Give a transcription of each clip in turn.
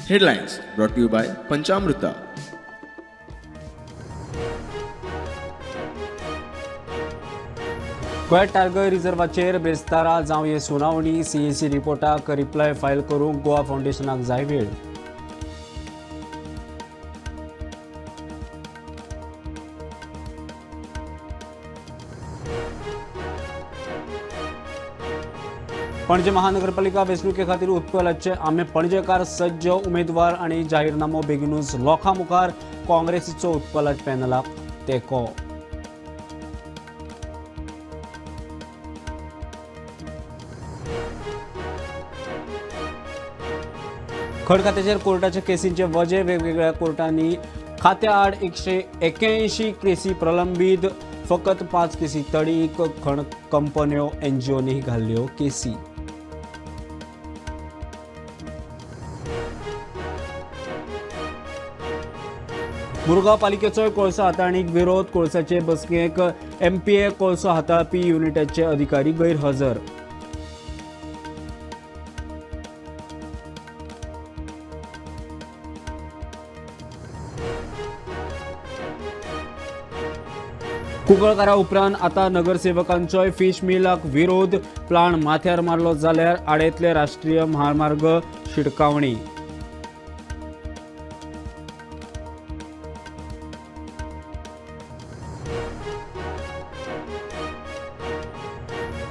Headlines brought to you by Panchamrita. Goa tiger रिझर्वाचेर बेस्तारा जावं हे सुनावणी सीएसी रिपोर्टाक रिप्लाय फायल करूंक गोवा फावंडेशनाक जाय वेळ. पणजे महानगरपालिका वेंचणुके खातीर उत्पलाचे आमे पणजेकार सज्ज उमेदवार आनी जाहीरनामो बेगीनूच लोकां मुखार काँग्रेसीचो उत्पलाट पॅनलाक तेंको. खड खात्याचेर कोर्टाच्या केसींचे वजे वेगवेगळ्या कोर्टांनी खात्या आड 181 केसी प्रलंबीत, फकत 5 केसी तडीक. खण कंपन्यो एनजीओनी घाल्ल्यो केसी. मुरगांव पालिकेचो कोळसो हाताळणीक विरोध. कोळसाचे बसकेक एमपीए कोळसो हाताळपी युनिटाचे अधिकारी गैरहजर. कुंकळकारा उपरांत आतां नगरसेवकांचोय फिश मिलाक विरोध. प्लान माथ्यार मारलो जाल्यार आडेतले राष्ट्रीय महामार्ग शिडकावणी.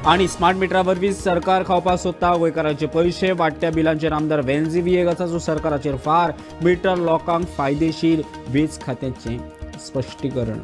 आनी स्मार्ट मिटरा वरवीं सरकार खावपाक सोदता गोंयकारांचे पयशे. वाडट्या बिलांचेर आमदार वेंझी वियेगाचाचो सरकाराचेर फार. मिटर लोकांक फायदेशीर, वीज खात्याचें स्पश्टीकरण.